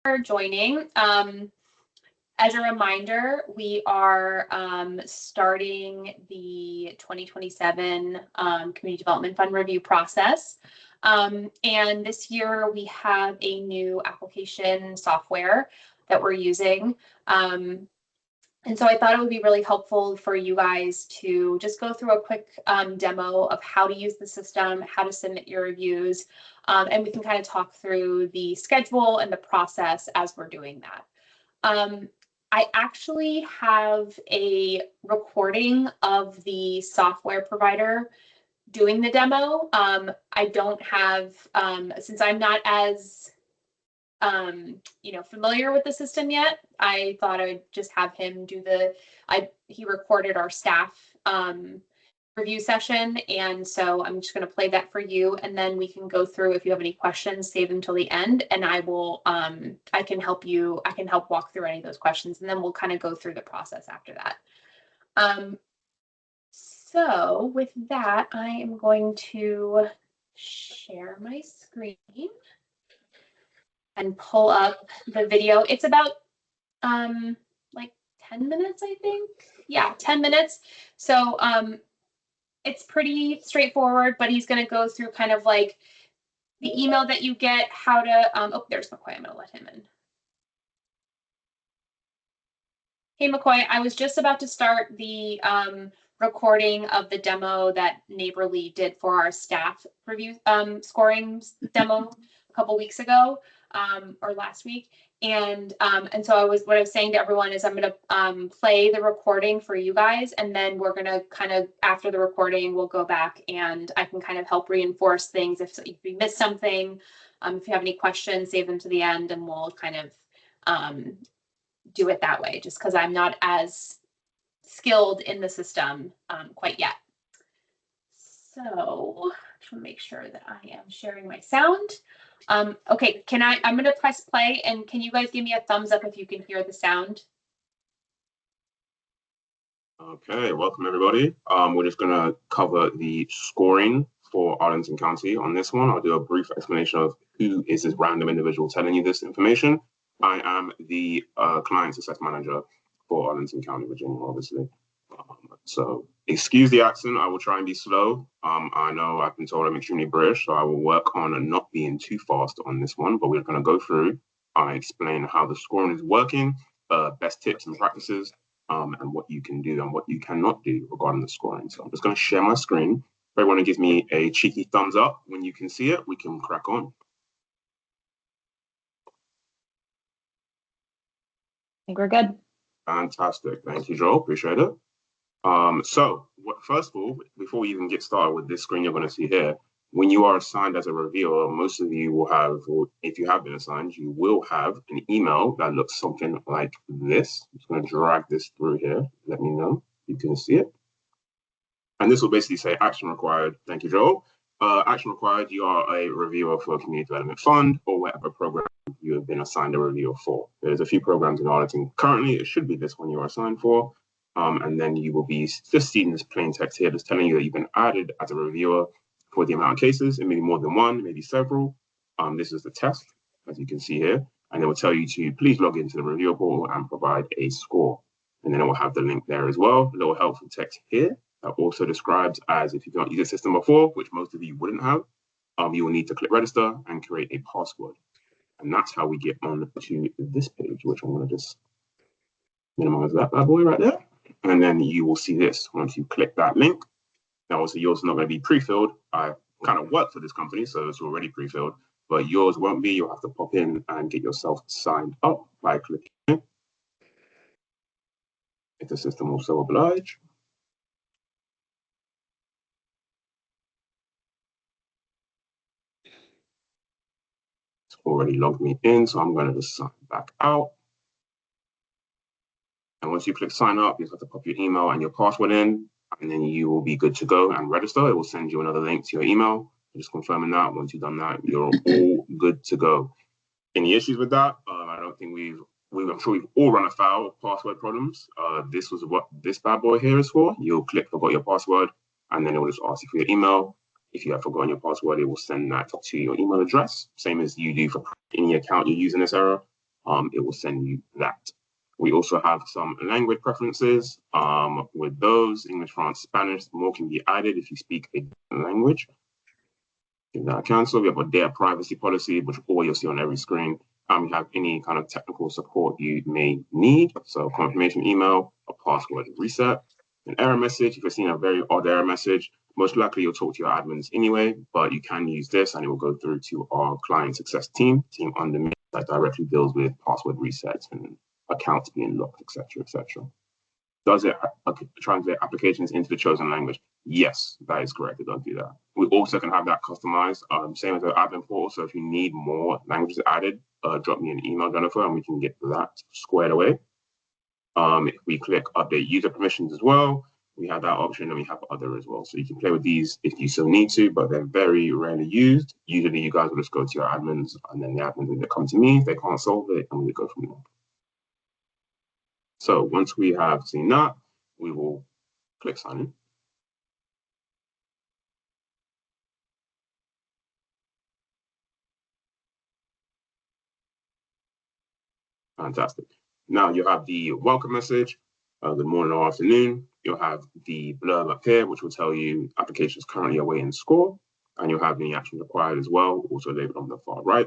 for joining. As a reminder, we are starting the 2027 Community Development Fund review process. And this year we have a new application software that we're using. And so I thought it would be really helpful for you guys to just go through a quick demo of how to use the system, how to submit your reviews, and we can kind of talk through the schedule and the process as we're doing that. I actually have a recording of the software provider doing the demo. I don't have, since I'm not as familiar with the system yet, I thought I'd just have him do he recorded our staff review session. And so I'm just going to play that for you. And then we can go through, if you have any questions, save them till the end. And I can help walk through any of those questions. And then we'll kind of go through the process after that. So with that, I am going to share my screen and pull up the video. It's about like 10 minutes, I think. Yeah, 10 minutes. So it's pretty straightforward, but he's going to go through kind of like the email that you get, how to, oh, there's McCoy. I'm going to let him in. Hey, McCoy, I was just about to start the recording of the demo that Neighborly did for our staff review scoring demo a couple weeks ago. Or last week, and so what I was saying to everyone is I'm going to play the recording for you guys, and then we're going to kind of, after the recording, we'll go back and I can kind of help reinforce things if you missed something. If you have any questions, save them to the end, and we'll kind of do it that way, just because I'm not as skilled in the system quite yet. So just want to make sure that I am sharing my sound. Okay, I'm going to press play, and can you guys give me a thumbs up if you can hear the sound? Okay, welcome everybody. We're just going to cover the scoring for Arlington County on this one. I'll do a brief explanation of who is this random individual telling you this information. I am the client success manager for Arlington County, Virginia, obviously. So excuse the accent, I will try and be slow. I know I've been told I'm extremely British, so I will work on not being too fast on this one, but we're going to go through, explain how the scoring is working, best tips and practices, and what you can do and what you cannot do regarding the scoring. So I'm just going to share my screen. If everyone gives me a cheeky thumbs up when you can see it, we can crack on. I think we're good. Fantastic. Thank you, Joel. Appreciate it. First of all, before we even get started with this screen you're going to see here, when you are assigned as a reviewer, most of you will have, or if you have been assigned, you will have an email that looks something like this. I'm just going to drag this through here. Let me know if you can see it. And this will basically say action required. Thank you, Joel. Action required, you are a reviewer for a community development fund or whatever program you have been assigned a reviewer for. There's a few programs in Arlington currently. It should be this one you are assigned for. And then you will be just seeing this plain text here just telling you that you've been added as a reviewer for the amount of cases. It may be more than one, maybe several. This is the test, as you can see here. And it will tell you to please log into the reviewer portal and provide a score. And then it will have the link there as well. A little helpful text here that also describes as if you've not used the system before, which most of you wouldn't have, you will need to click register and create a password. And that's how we get on to this page, which I'm going to just minimize that bad boy right there. And then you will see this once you click that link. Now, obviously, yours is not going to be pre-filled. I kind of work for this company, so it's already pre-filled, but yours won't be. You'll have to pop in and get yourself signed up by clicking it. If the system will so oblige. It's already logged me in, so I'm going to just sign back out. And once you click sign up, you have to pop your email and your password in, and then you will be good to go and register. It will send you another link to your email. Just confirming that. Once you've done that, you're all good to go. Any issues with that? I don't think I'm sure we've all run afoul of password problems. This was what this bad boy here is for. You'll click forgot your password, and then it will just ask you for your email. If you have forgotten your password, it will send that to your email address, same as you do for any account you're using this era. it will send you that. We also have some language preferences. With those, English, France, Spanish, more can be added if you speak a different language. Give that a cancel. We have a data privacy policy, which all you'll see on every screen. We have any kind of technical support you may need. So confirmation email, a password reset, an error message. If you're seeing a very odd error message, most likely you'll talk to your admins anyway, but you can use this and it will go through to our client success team under me that directly deals with password resets and accounts being locked, etc., etc. Does it translate applications into the chosen language? Yes, that is correct. It does do that. We also can have that customized, same as the admin portal. So if you need more languages added, drop me an email, Jennifer, and we can get that squared away. If we click update user permissions as well, we have that option, and we have other as well. So you can play with these if you still need to, but they're very rarely used. Usually you guys will just go to your admins, and then the admins will come to me if they can't solve it, and we go from there. So once we have seen that, we will click sign in. Fantastic. Now you have the welcome message. Good morning or afternoon. You'll have the blurb up here, which will tell you applications currently awaiting score, and you'll have any action required as well, also labeled on the far right.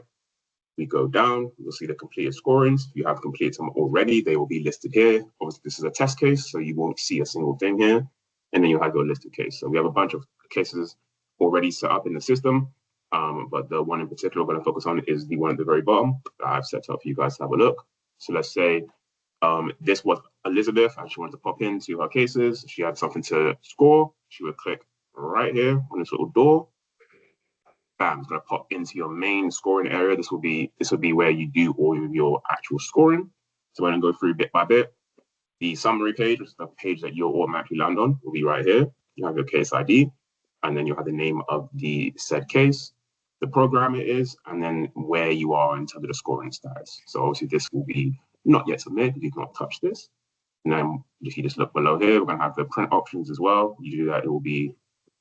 We go down, you'll see the completed scorings. If you have completed them already, they will be listed here. Obviously, this is a test case, so you won't see a single thing here. And then you have your listed case. So we have a bunch of cases already set up in the system, but the one in particular we're going to focus on is the one at the very bottom that I've set up for you guys to have a look. So let's say this was Elizabeth and she wanted to pop into her cases. She had something to score. She would click right here on this little door. Bam, it's going to pop into your main scoring area. This will be where you do all of your actual scoring. So we're going to go through bit by bit. The summary page, which is the page that you'll automatically land on, will be right here. You have your case ID, and then you have the name of the said case, the program it is, and then where you are in terms of the scoring status. So obviously this will be not yet submitted, you cannot touch this. And then if you just look below here, we're going to have the print options as well. You do that, it will be,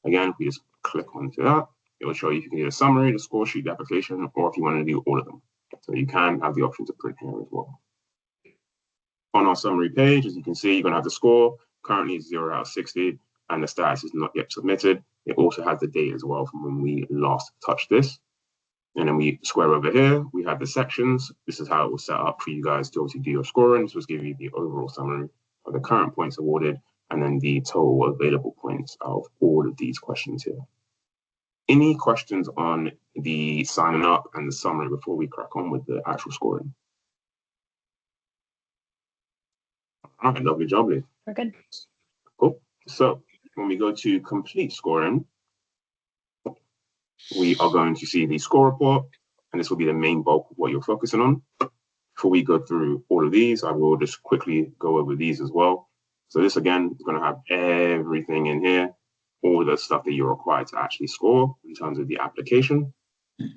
again, if we just click onto that, it will show you if you can get a summary, the score sheet, the application, or if you want to do all of them. So you can have the option to print here as well. On our summary page, as you can see, you're going to have the score. Currently it's 0 out of 60, and the status is not yet submitted. It also has the date as well from when we last touched this. And then we square over here, we have the sections. This is how it was set up for you guys to obviously do your scoring. This was giving you the overall summary of the current points awarded, and then the total available points of all of these questions here. Any questions on the signing up and the summary before we crack on with the actual scoring? All right, lovely jubbly. We're good. Cool. So when we go to complete scoring, we are going to see the score report, and this will be the main bulk of what you're focusing on. Before we go through all of these, I will just quickly go over these as well. So this, again, is going to have everything in here, all the stuff that you're required to actually score in terms of the application.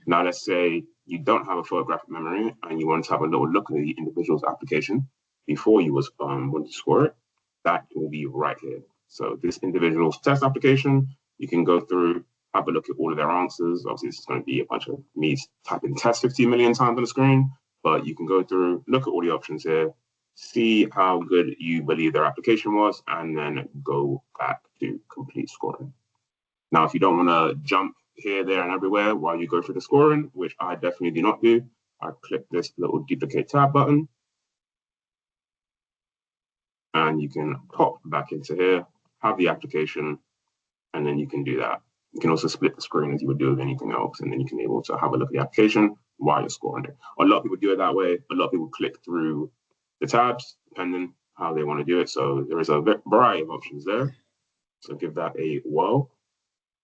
Now, let's say you don't have a photographic memory and you want to have a little look at the individual's application before you want to score it. That will be right here. So this individual's test application, you can go through, have a look at all of their answers. Obviously, this is going to be a bunch of me typing test 50 million times on the screen, but you can go through, look at all the options here, see how good you believe their application was, and then go back to complete scoring. Now, if you don't want to jump here, there, and everywhere while you go through the scoring, which I definitely do not do, I click this little duplicate tab button, and you can pop back into here, have the application, and then you can do that. You can also split the screen as you would do with anything else, and then you can be able to have a look at the application while you're scoring it. A lot of people do it that way. A lot of people click through the tabs, depending how they want to do it. So there is a variety of options there. So give that a whirl.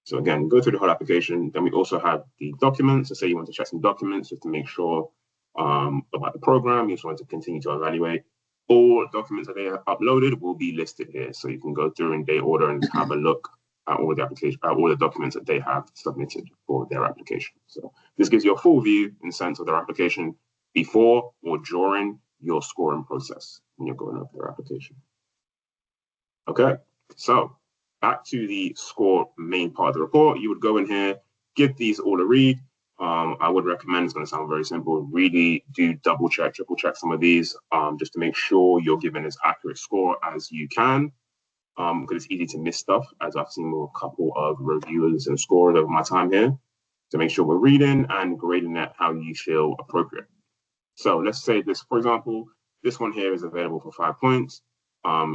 So again, go through the whole application. Then we also have the documents. So say you want to check some documents just to make sure about the program. You just want to continue to evaluate. All documents that they have uploaded will be listed here. So you can go through in date order and have a look at all the application, all the documents that they have submitted for their application. So this gives you a full view in the sense of their application before or during your scoring process when you're going over their application. Okay, so back to the score main part of the report. You would go in here, give these all a read. I would recommend, it's going to sound very simple, really do double check, triple check some of these, just to make sure you're giving as accurate score as you can, because it's easy to miss stuff, as I've seen with a couple of reviewers and scorers over my time here, to make sure we're reading and grading it how you feel appropriate. So let's say this, for example, this one here is available for 5 points.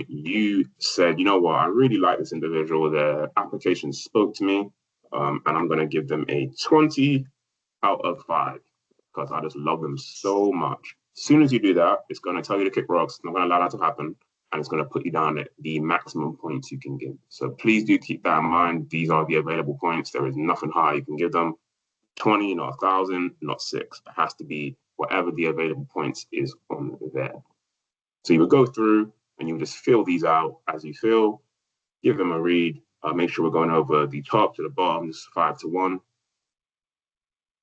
You said, you know what, I really like this individual, their application spoke to me, and I'm going to give them a 20 out of 5 because I just love them so much. As soon as you do that, it's going to tell you to kick rocks. It's not going to allow that to happen. And it's going to put you down at the maximum points you can give. So please do keep that in mind. These are the available points. There is nothing higher you can give them. 20, not 1,000, not 6. It has to be whatever the available points is on there. So you would go through and you just fill these out as you feel, give them a read. Make sure we're going over the top to the bottom, just 5 to 1.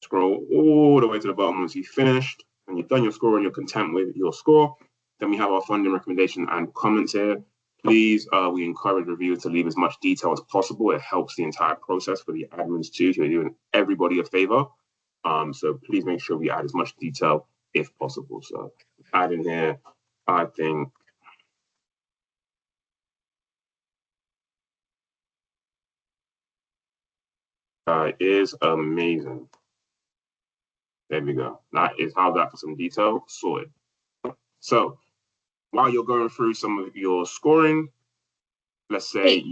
Scroll all the way to the bottom once you've finished and you've done your score and you're content with your score. Then we have our funding recommendation and comments here. Please, we encourage reviewers to leave as much detail as possible. It helps the entire process for the admins too, so you're doing everybody a favor. So please make sure we add as much detail if possible. So add in here, I think, is amazing. There we go. That is how that for some detail sorted. So while you're going through some of your scoring, let's say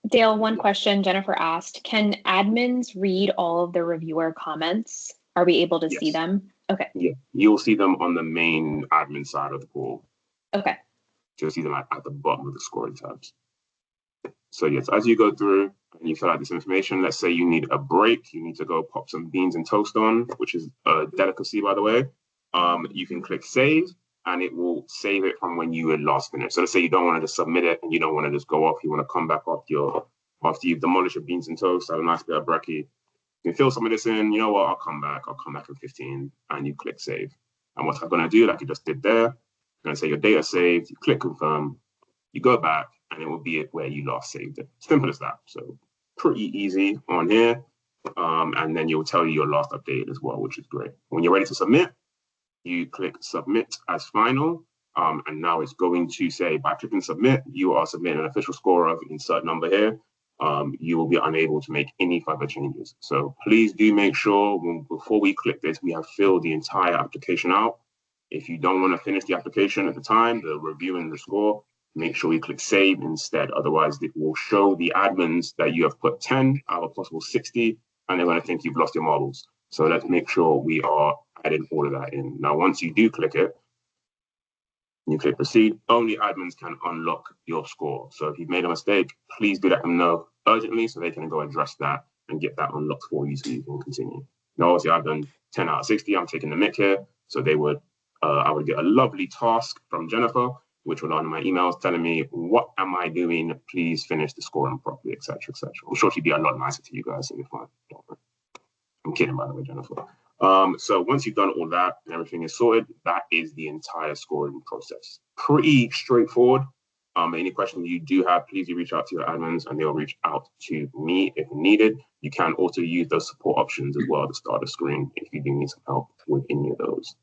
Dale, one question Jennifer asked, can admins read all of the reviewer comments? Are we able to see them? Okay. Yeah, you'll see them on the main admin side of the pool. Okay. You'll see them at the bottom of the scoring tabs. So yes, as you go through and you fill out this information, let's say you need a break, you need to go pop some beans and toast on, which is a delicacy, by the way. You can click save and it will save it from when you had last finished. So let's say you don't want to just submit it and you don't want to just go off, you want to come back after you've demolished your beans and toast, have a nice bit of brekkie. You can fill some of this in, you know what, I'll come back in 15, and you click save. And what I'm going to do, like you just did there, I'm going to say your data saved, you click confirm, you go back, and it will be where you last saved it. Simple as that. So pretty easy on here. And then you'll tell you your last update as well, which is great. When you're ready to submit, you click submit as final. And now it's going to say, by clicking submit, you are submitting an official score of insert number here. You will be unable to make any further changes. So please do make sure before we click this, we have filled the entire application out. If you don't want to finish the application at the time, the review and the score, make sure you click save instead. Otherwise, it will show the admins that you have put 10 out of possible 60, and they're going to think you've lost your models. So let's make sure we are adding all of that in. Now, once you do click it, you click proceed, only admins can unlock your score. So if you've made a mistake, please do let them know urgently so they can go address that and get that unlocked for you so you can continue. Now, obviously, I've done 10 out of 60. I'm taking the mic here. So I would get a lovely task from Jennifer, which would on my emails telling me, what am I doing? Please finish the scoring properly, etc., etc. I'm sure she'd be a lot nicer to you guys, so you're fine. Don't worry. I'm kidding, by the way, Jennifer. So once you've done all that and everything is sorted, that is the entire scoring process. Pretty straightforward. Any questions you do have, please do reach out to your admins and they'll reach out to me if needed. You can also use those support options as well to start a screen if you do need some help with any of those.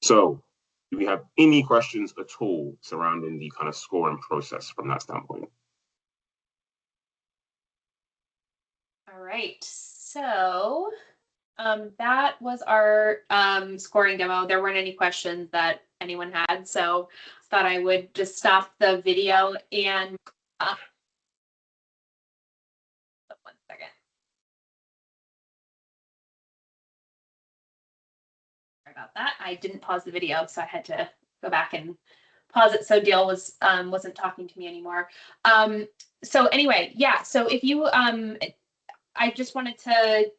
So do we have any questions at all surrounding the kind of scoring process from that standpoint? All right, so that was our scoring demo. There weren't any questions that anyone had, so thought I would just stop the video and 1 second. Sorry about that. I didn't pause the video, so I had to go back and pause it so Dale wasn't talking to me anymore. So anyway, yeah, so if you I just wanted to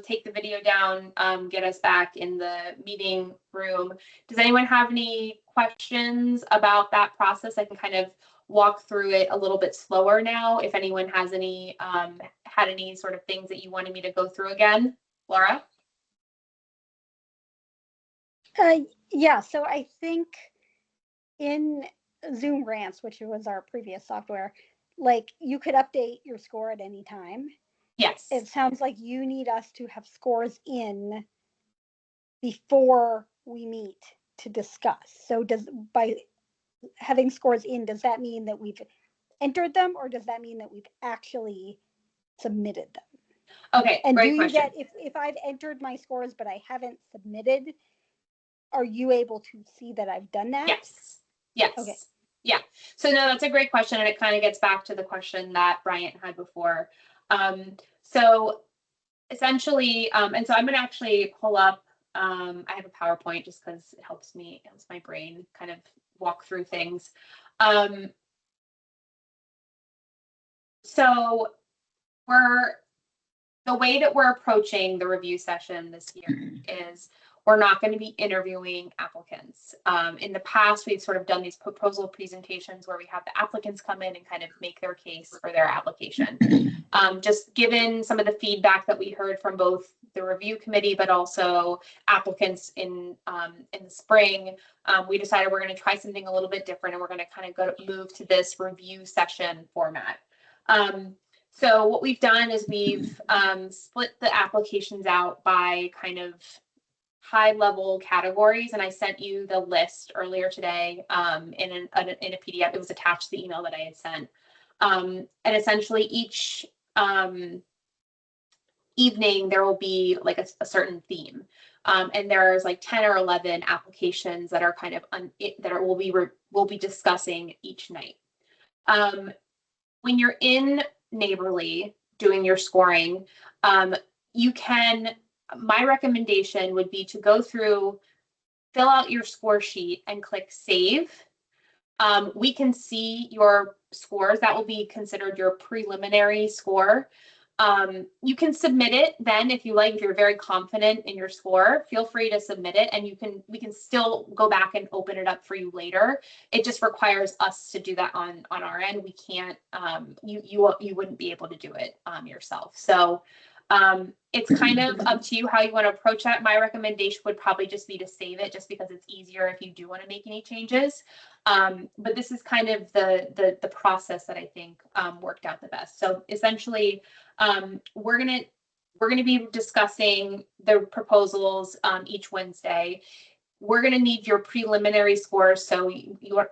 take the video down, get us back in the meeting room. Does anyone have any questions about that process? I can kind of walk through it a little bit slower now. If anyone has any, had any sort of things that you wanted me to go through again, Laura? Yeah, so I think in Zoom Rants, which was our previous software, like you could update your score at any time. Yes. it sounds like you need us to have scores in before we meet to discuss. So by having scores in, does that mean that we've entered them, or does that mean that we've actually submitted them? Okay, And great do you question. get, if I've entered my scores but I haven't submitted, are you able to see that I've done that? Yes. Yes. Okay. Yeah. So no, that's a great question, and it kind of gets back to the question that Bryant had before. So essentially, and so I'm going to actually pull up. I have a PowerPoint just because it helps my brain kind of walk through things. So the way that we're approaching the review session this year is we're not going to be interviewing applicants. In the past, we've sort of done these proposal presentations where we have the applicants come in and kind of make their case for their application. Just given some of the feedback that we heard from both the review committee, but also applicants in the spring, we decided we're going to try something a little bit different, and we're going to kind of move to this review session format. So what we've done is we've split the applications out by kind of high level categories, and I sent you the list earlier today in a PDF. It was attached to the email that I had sent. And essentially each evening there will be like a certain theme. And there's like 10 or 11 applications that are kind of we'll be discussing each night. When you're in Neighborly doing your scoring, my recommendation would be to go through, fill out your score sheet and click save. We can see your scores. That will be considered your preliminary score. You can submit it then if you like. If you're very confident in your score, feel free to submit it, and we can still go back and open it up for you later. It just requires us to do that on our end. We can't, you wouldn't be able to do it yourself. So it's kind of up to you how you want to approach that. My recommendation would probably just be to save it, just because it's easier if you do want to make any changes. But this is kind of the process that I think worked out the best. So essentially, we're gonna be discussing the proposals each Wednesday. We're gonna need your preliminary scores, so for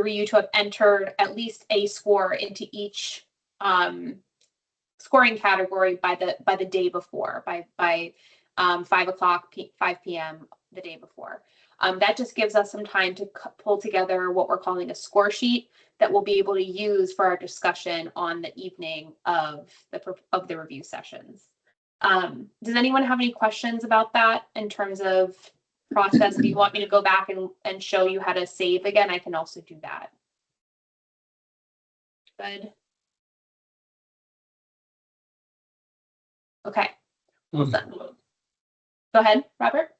you to have entered at least a score into each scoring category by the day before, by 5 p.m. the day before. That just gives us some time to pull together what we're calling a score sheet that we'll be able to use for our discussion on the evening of the review sessions. Does anyone have any questions about that in terms of process? If you want me to go back and show you how to save again, I can also do that. Good. Okay. Awesome. Go ahead, Robert.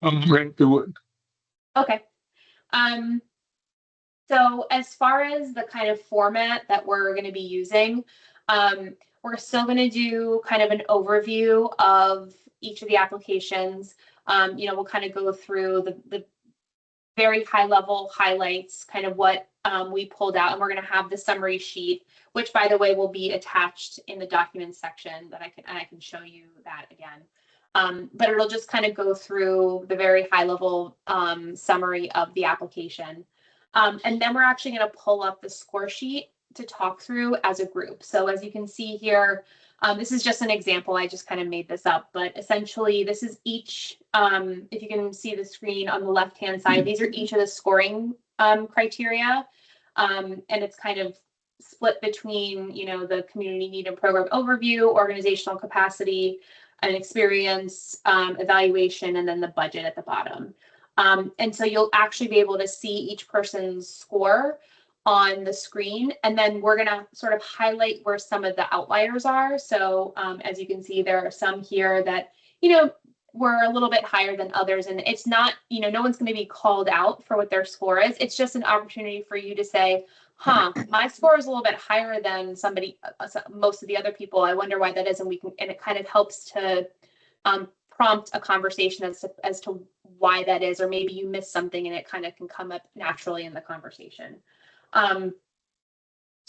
I'm ready to do it. Okay. So as far as the kind of format that we're going to be using, we're still going to do kind of an overview of each of the applications. We'll kind of go through the very high level highlights, kind of what we pulled out, and we're going to have the summary sheet, which by the way will be attached in the documents section that I can show you that again. But it'll just kind of go through the very high level summary of the application. And then we're actually going to pull up the score sheet to talk through as a group. So as you can see here, this is just an example. I just kind of made this up, but essentially this is each, if you can see the screen on the left-hand side, these are each of the scoring criteria. And it's kind of split between, the community need and program overview, organizational capacity and experience, evaluation, and then the budget at the bottom. And so you'll actually be able to see each person's score on the screen, and then we're going to sort of highlight where some of the outliers are. So as you can see, there are some here that, were a little bit higher than others, and it's not, no one's going to be called out for what their score is. It's just an opportunity for you to say, my score is a little bit higher than most of the other people. I wonder why that is, and it kind of helps to prompt a conversation as to why that is, or maybe you missed something and it kind of can come up naturally in the conversation. So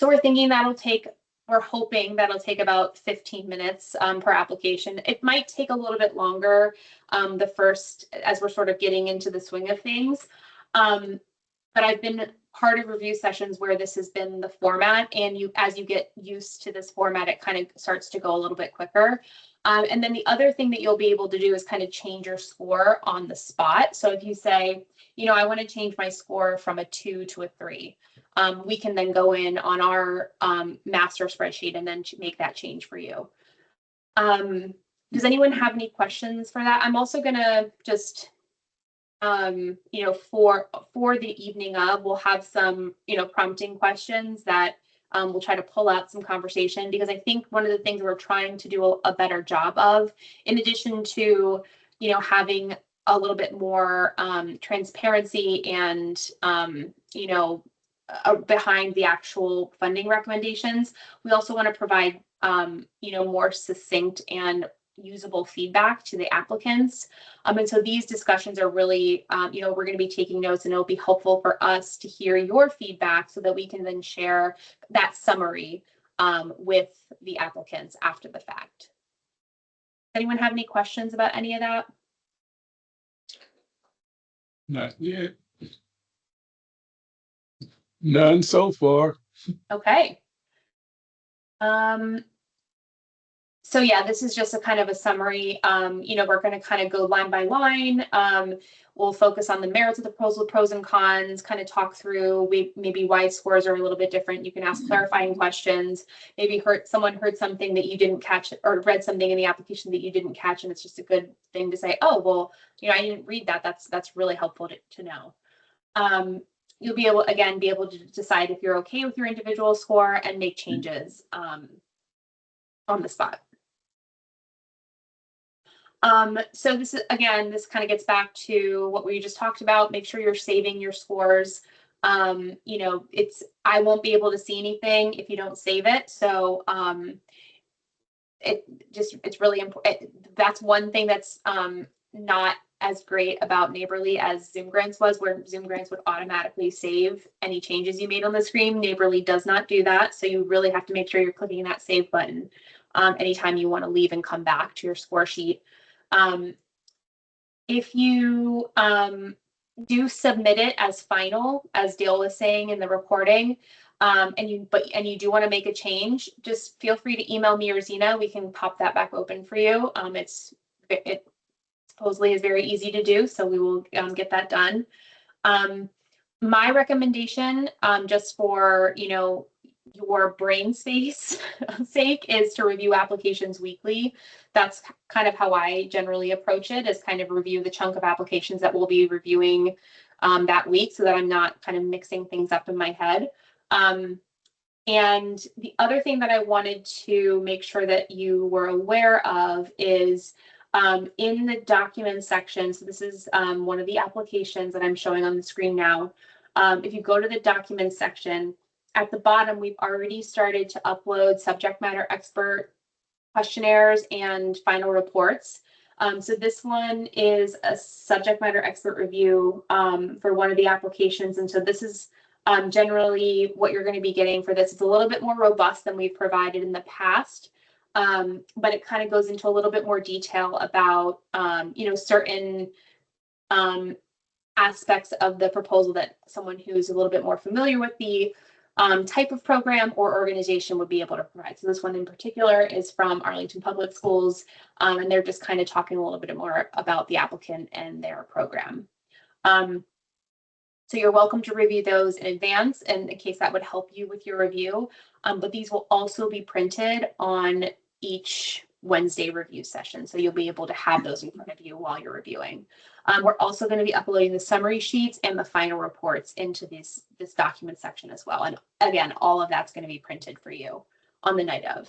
we're thinking that'll take we're hoping that'll take about 15 minutes per application. It might take a little bit longer the first, as we're sort of getting into the swing of things. But I've been part of review sessions where this has been the format, and as you get used to this format, it kind of starts to go a little bit quicker. And then the other thing that you'll be able to do is kind of change your score on the spot. So if you say, you know, I want to change my score from a 2 to a 3, we can then go in on our master spreadsheet and then make that change for you. Does anyone have any questions for that? I'm also going to just you know, for the evening of, we'll have some, you know, prompting questions that we'll try to pull out some conversation, because I think one of the things we're trying to do a better job of, in addition to, you know, having a little bit more transparency and, you know, behind the actual funding recommendations, we also want to provide, you know, more succinct and usable feedback to the applicants. And so these discussions are really, you know, we're going to be taking notes, and it'll be helpful for us to hear your feedback so that we can then share that summary with the applicants after the fact. Anyone have any questions about any of that? Not yet. None so far. Okay. So yeah, this is just a kind of a summary. You know, we're going to kind of go line by line. We'll focus on the merits of the proposal, pros and cons, kind of talk through maybe why scores are a little bit different. You can ask clarifying questions. Maybe someone heard something that you didn't catch, or read something in the application that you didn't catch, and it's just a good thing to say, oh, well, you know, I didn't read that. That's really helpful to know. You'll be able to decide if you're okay with your individual score and make changes on the spot. So this kind of gets back to what we just talked about. Make sure you're saving your scores. You know, I won't be able to see anything if you don't save it. So it's really important. That's one thing that's not as great about Neighborly as Zoom Grants was, where Zoom Grants would automatically save any changes you made on the screen. Neighborly does not do that. So you really have to make sure you're clicking that save button anytime you want to leave and come back to your score sheet. If you do submit it as final, as Dale was saying in the recording, and you do want to make a change, just feel free to email me or Zena. We can pop that back open for you. It supposedly is very easy to do, so we will get that done. My recommendation, just for, you know, your brain space sake, is to review applications weekly. That's kind of how I generally approach it, is kind of review the chunk of applications that we'll be reviewing that week, so that I'm not kind of mixing things up in my head. And the other thing that I wanted to make sure that you were aware of is in the documents section. So this is one of the applications that I'm showing on the screen now. If you go to the documents section, at the bottom, we've already started to upload subject matter expert questionnaires and final reports. So this one is a subject matter expert review for one of the applications. And so this is generally what you're going to be getting for this. It's a little bit more robust than we've provided in the past, but it kind of goes into a little bit more detail about, you know, certain aspects of the proposal that someone who's a little bit more familiar with the type of program or organization would be able to provide. So this one in particular is from Arlington Public Schools, and they're just kind of talking a little bit more about the applicant and their program. So you're welcome to review those in advance, and in case that would help you with your review. But these will also be printed on each Wednesday review session, so you'll be able to have those in front of you while you're reviewing. We're also going to be uploading the summary sheets and the final reports into this document section as well. And again, all of that's going to be printed for you on the night of.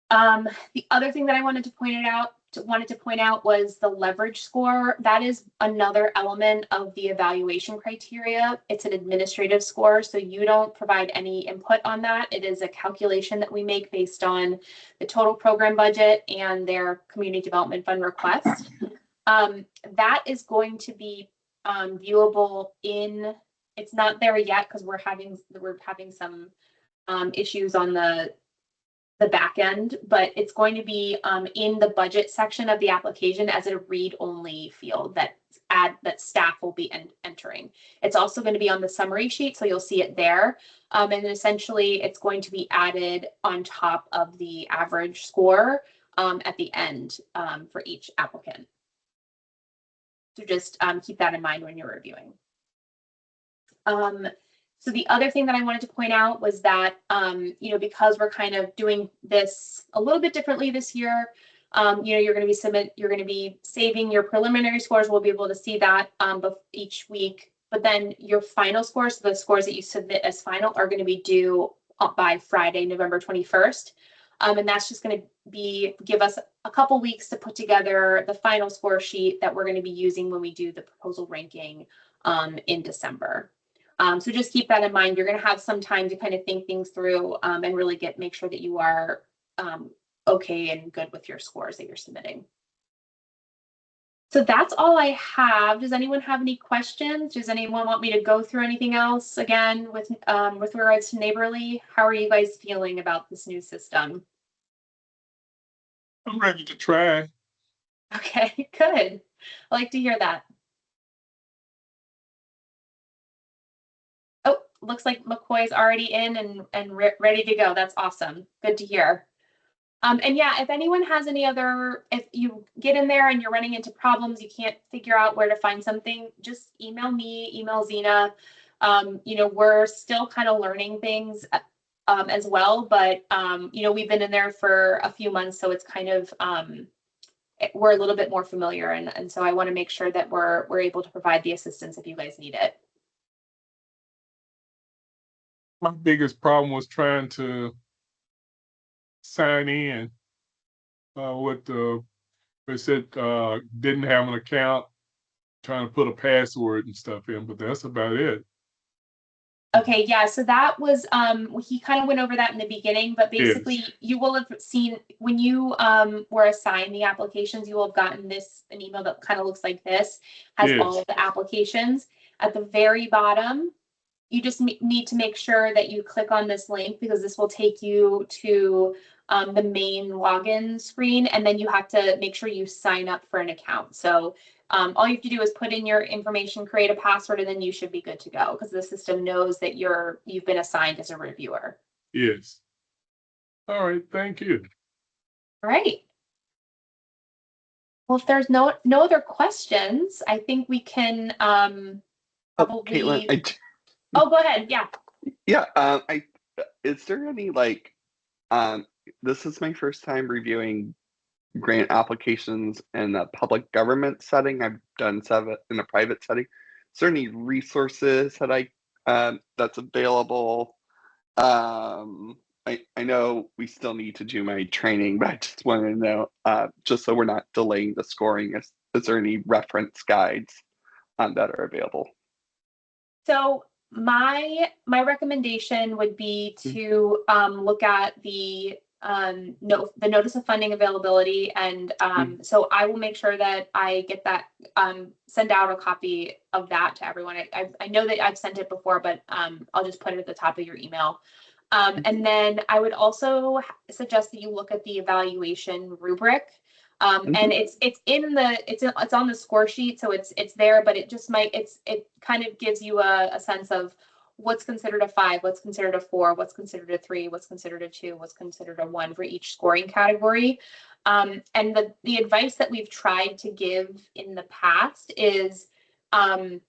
The other thing that I wanted to point out was the leverage score. That is another element of the evaluation criteria. It's an administrative score, so you don't provide any input on that. It is a calculation that we make based on the total program budget and their community development fund request. That is going to be viewable in it's not there yet because we're having some issues on the back end, but it's going to be in the budget section of the application as a read-only field that staff will be entering. It's also going to be on the summary sheet, so you'll see it there. And essentially, it's going to be added on top of the average score at the end for each applicant. So just keep that in mind when you're reviewing. So the other thing that I wanted to point out was that, because we're kind of doing this a little bit differently this year, you're going to be saving your preliminary scores. We'll be able to see that each week, but then your final scores, the scores that you submit as final, are going to be due by Friday, November 21st. And that's just going to give us a couple weeks to put together the final score sheet that we're going to be using when we do the proposal ranking in December. So just keep that in mind. You're going to have some time to kind of think things through and really make sure that you are okay and good with your scores that you're submitting. So that's all I have. Does anyone have any questions? Does anyone want me to go through anything else again with regards to Neighborly? How are you guys feeling about this new system? I'm ready to try. Okay, good. I like to hear that. Oh, looks like McCoy's already in and ready to go. That's awesome. Good to hear. And yeah, if anyone has if you get in there and you're running into problems, you can't figure out where to find something, just email me, email Zena. We're still kind of learning things as well, but we've been in there for a few months, so it's kind of we're a little bit more familiar, and so I want to make sure that we're able to provide the assistance if you guys need it. My biggest problem was trying to sign in it said didn't have an account, trying to put a password and stuff in, but that's about it. Okay, yeah, so that was he kind of went over that in the beginning, but basically Yes. You will have seen when you were assigned the applications, you will have gotten an email that kind of looks like this, has Yes. all of the applications. At the very bottom, you just need to make sure that you click on this link, because this will take you to the main login screen, and then you have to make sure you sign up for an account. So all you have to do is put in your information, create a password, and then you should be good to go, because the system knows that you've been assigned as a reviewer. Yes. All right, thank you. All right. Well, if there's no other questions, I think we can probably. Caitlin, Oh, go ahead. Yeah. yeah. Is there any this is my first time reviewing grant applications in a public government setting. I've done 7 in a private setting. Is there any resources that that's available? I know we still need to do my training, but I just want to know, just so we're not delaying the scoring, is there any reference guides that are available? So my recommendation would be to look at the notice of funding availability, and so I will make sure that I get that, send out a copy of that to everyone. I know that I've sent it before, but I'll just put it at the top of your email. And then I would also suggest that you look at the evaluation rubric. And it's on the score sheet, so it's there, but it kind of gives you a sense of what's considered a 5, what's considered a 4, what's considered a 3, what's considered a 2, what's considered a 1 for each scoring category. And the advice that we've tried to give in the past is, as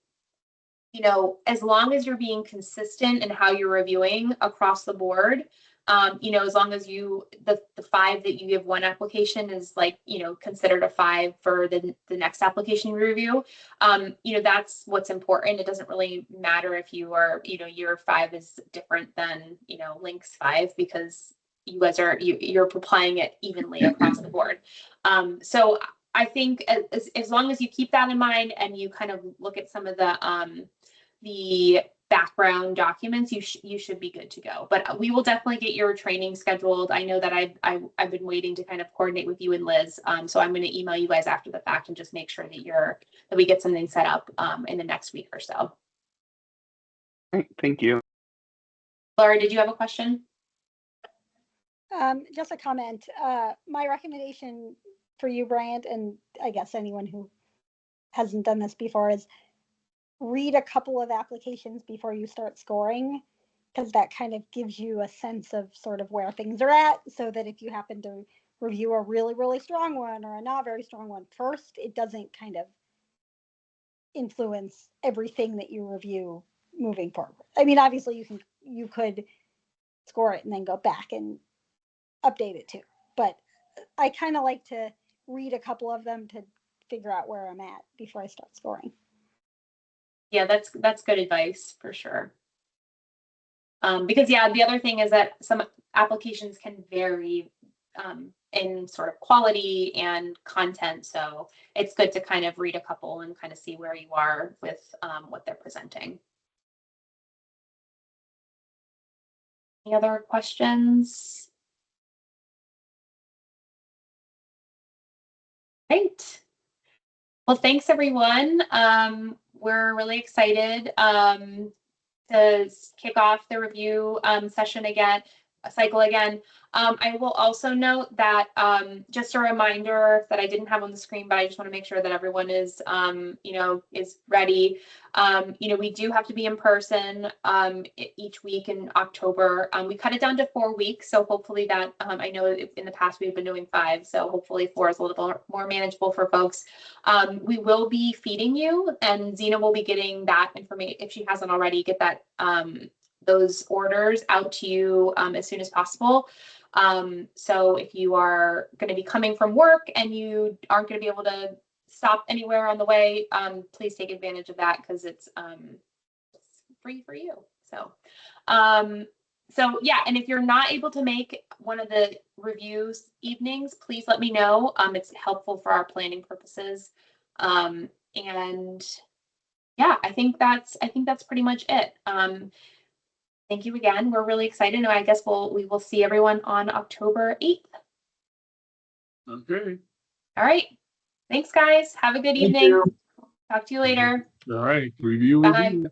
long as you're being consistent in how you're reviewing across the board, as long as the 5 that you give one application is considered a 5 for the next application review, that's what's important. It doesn't really matter if your 5 is different than, Link's 5, because you guys you're applying it evenly across the board. So I think as long as you keep that in mind and you kind of look at some of the background documents, you should be good to go. But we will definitely get your training scheduled. I know that I've been waiting to kind of coordinate with you and Liz. So I'm going to email you guys after the fact and just make sure that we get something set up in the next week or so. Right, thank you. Laura, did you have a question? Just a comment. My recommendation for you, Bryant, and I guess anyone who hasn't done this before, is read a couple of applications before you start scoring, because that kind of gives you a sense of sort of where things are at, so that if you happen to review a really, really strong one or a not very strong one first, it doesn't kind of influence everything that you review moving forward. I mean, obviously you could score it and then go back and update it too, but I kind of like to read a couple of them to figure out where I'm at before I start scoring. Yeah, that's good advice for sure. Because yeah, the other thing is that some applications can vary in sort of quality and content. So it's good to kind of read a couple and kind of see where you are with what they're presenting. Any other questions? Great. Well, thanks everyone. We're really excited to kick off the review cycle again. I will also note that just a reminder that I didn't have on the screen, but I just want to make sure that everyone is, is ready. We do have to be in person each week in October. We cut it down to 4 weeks, so hopefully that I know in the past we've been doing 5, so hopefully 4 is a little more manageable for folks. We will be feeding you, and Zena will be getting that information if she hasn't already. Get that those orders out to you as soon as possible. So if you are going to be coming from work and you aren't going to be able to stop anywhere on the way, please take advantage of that, because it's free for you. So yeah, and if you're not able to make one of the reviews evenings, please let me know. It's helpful for our planning purposes. And yeah, I think that's pretty much it. Thank you again. We're really excited, and I guess we will see everyone on October 8th. Okay. All right. Thanks, guys. Have a good evening. you. Talk to you later. All right. Review. Bye.